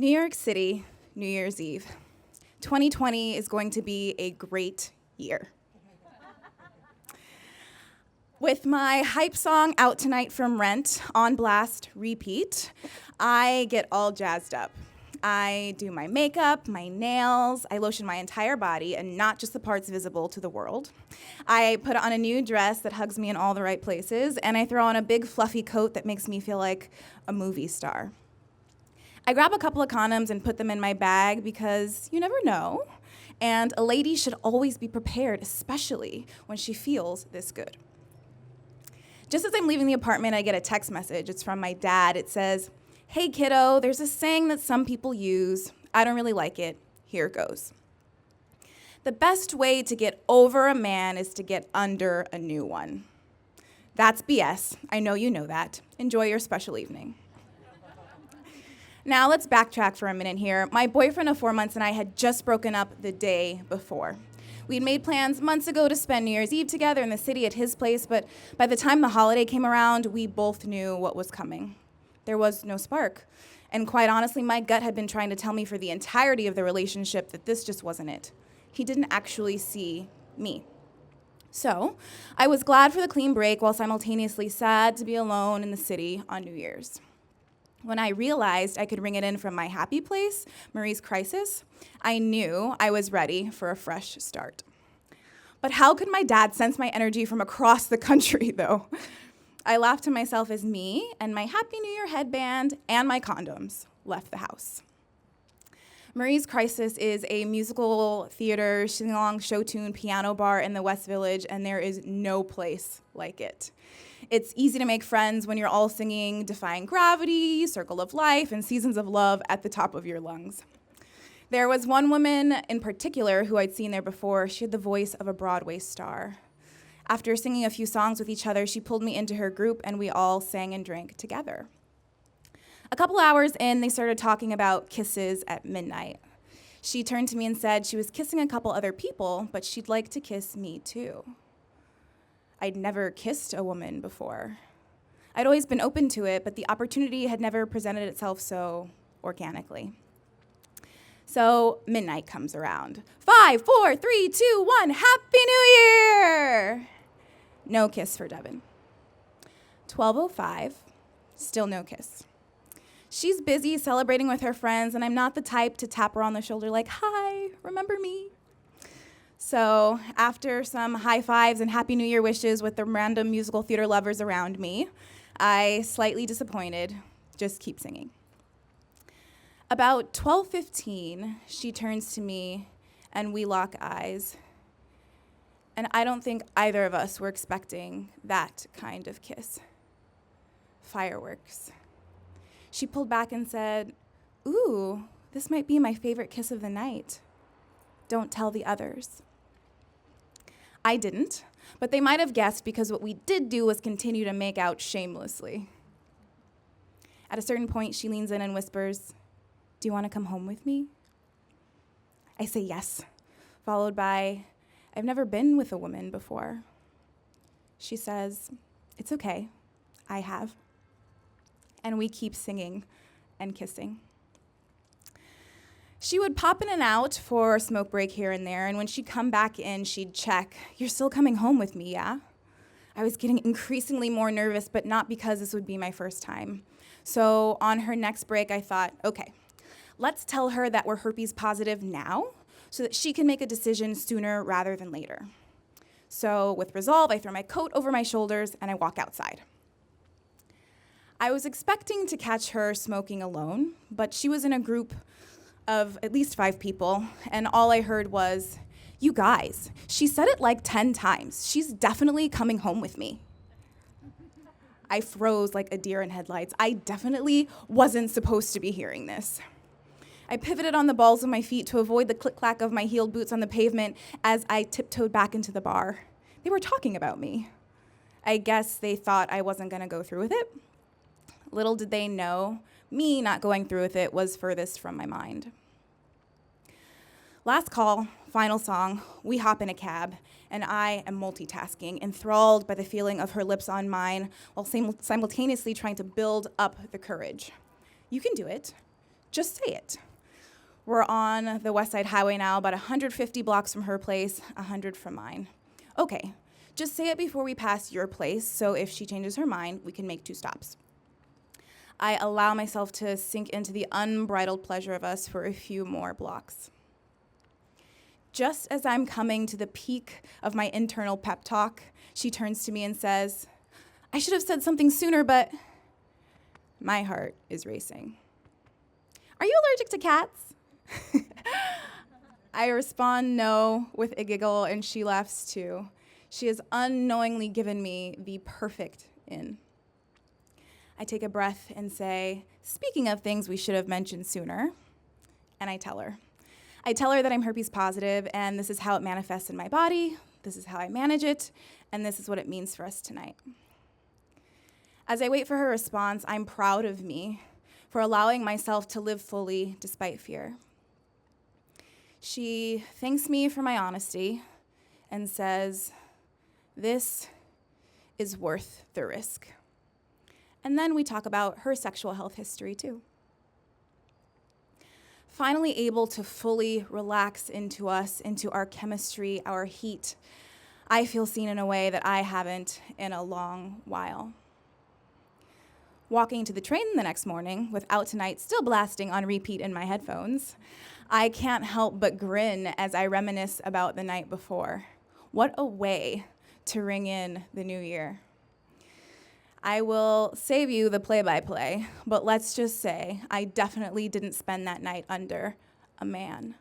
New York City, New Year's Eve. 2020 is going to be a great year. With my hype song Out Tonight from Rent on blast, repeat, I get all jazzed up. I do my makeup, my nails, I lotion my entire body and not just the parts visible to the world. I put on a new dress that hugs me in all the right places, and I throw on a big fluffy coat that makes me feel like a movie star. I grab a couple of condoms and put them in my bag because you never know, and a lady should always be prepared, especially when she feels this good. Just as I'm leaving the apartment, I get a text message. It's from my dad. It says, "Hey kiddo, there's a saying that some people use. I don't really like it. Here goes. The best way to get over a man is to get under a new one." That's BS. I know you know that. Enjoy your special evening. Now let's backtrack for a minute here. My boyfriend of 4 months and I had just broken up the day before. We'd made plans months ago to spend New Year's Eve together in the city at his place, but by the time the holiday came around, we both knew what was coming. There was no spark. And quite honestly, my gut had been trying to tell me for the entirety of the relationship that this just wasn't it. He didn't actually see me. So I was glad for the clean break while simultaneously sad to be alone in the city on New Year's. When I realized I could ring it in from my happy place, Marie's Crisis, I knew I was ready for a fresh start. But how could my dad sense my energy from across the country, though? I laughed to myself as me and my Happy New Year headband and my condoms left the house. Marie's Crisis is a musical theater, sing-along, show tune, piano bar in the West Village, and there is no place like it. It's easy to make friends when you're all singing Defying Gravity, Circle of Life, and Seasons of Love at the top of your lungs. There was one woman in particular who I'd seen there before. She had the voice of a Broadway star. After singing a few songs with each other, she pulled me into her group, and we all sang and drank together. A couple hours in, they started talking about kisses at midnight. She turned to me and said she was kissing a couple other people, but she'd like to kiss me too. I'd never kissed a woman before. I'd always been open to it, but the opportunity had never presented itself so organically. So midnight comes around. 5, 4, 3, 2, 1, Happy New Year! No kiss for Devin. 12:05, still no kiss. She's busy celebrating with her friends, and I'm not the type to tap her on the shoulder like, "Hi, remember me?" So after some high fives and Happy New Year wishes with the random musical theater lovers around me, I, slightly disappointed, just keep singing. About 12:15, she turns to me and we lock eyes. And I don't think either of us were expecting that kind of kiss. Fireworks. She pulled back and said, "Ooh, this might be my favorite kiss of the night. Don't tell the others." I didn't, but they might have guessed because what we did do was continue to make out shamelessly. At a certain point, she leans in and whispers, "Do you want to come home with me?" I say yes, followed by, "I've never been with a woman before." She says, "It's okay, I have." And we keep singing and kissing. She would pop in and out for a smoke break here and there, and when she'd come back in, she'd check, "You're still coming home with me, yeah?" I was getting increasingly more nervous, but not because this would be my first time. So on her next break, I thought, okay, let's tell her that we're herpes positive now so that she can make a decision sooner rather than later. So with resolve, I throw my coat over my shoulders and I walk outside. I was expecting to catch her smoking alone, but she was in a group of at least 5 people, and all I heard was, "You guys, she said it like 10 times. She's definitely coming home with me." I froze like a deer in headlights. I definitely wasn't supposed to be hearing this. I pivoted on the balls of my feet to avoid the click-clack of my heeled boots on the pavement as I tiptoed back into the bar. They were talking about me. I guess they thought I wasn't gonna go through with it. Little did they know, me not going through with it was furthest from my mind. Last call, final song, we hop in a cab, and I am multitasking, enthralled by the feeling of her lips on mine while simultaneously trying to build up the courage. "You can do it. Just say it. We're on the West Side Highway now, about 150 blocks from her place, 100 from mine. Okay, just say it before we pass your place, so if she changes her mind, we can make 2 stops. I allow myself to sink into the unbridled pleasure of us for a few more blocks. Just as I'm coming to the peak of my internal pep talk, she turns to me and says, "I should have said something sooner, but..." My heart is racing. "Are you allergic to cats?" I respond no with a giggle, and she laughs too. She has unknowingly given me the perfect in. I take a breath and say, "Speaking of things we should have mentioned sooner," and I tell her. I tell her that I'm herpes positive, and this is how it manifests in my body, this is how I manage it, and this is what it means for us tonight. As I wait for her response, I'm proud of me for allowing myself to live fully despite fear. She thanks me for my honesty and says, "This is worth the risk." And then we talk about her sexual health history too. Finally able to fully relax into us, into our chemistry, our heat, I feel seen in a way that I haven't in a long while. Walking to the train the next morning, with Out Tonight still blasting on repeat in my headphones, I can't help but grin as I reminisce about the night before. What a way to ring in the new year. I will save you the play-by-play, but let's just say I definitely didn't spend that night under a man.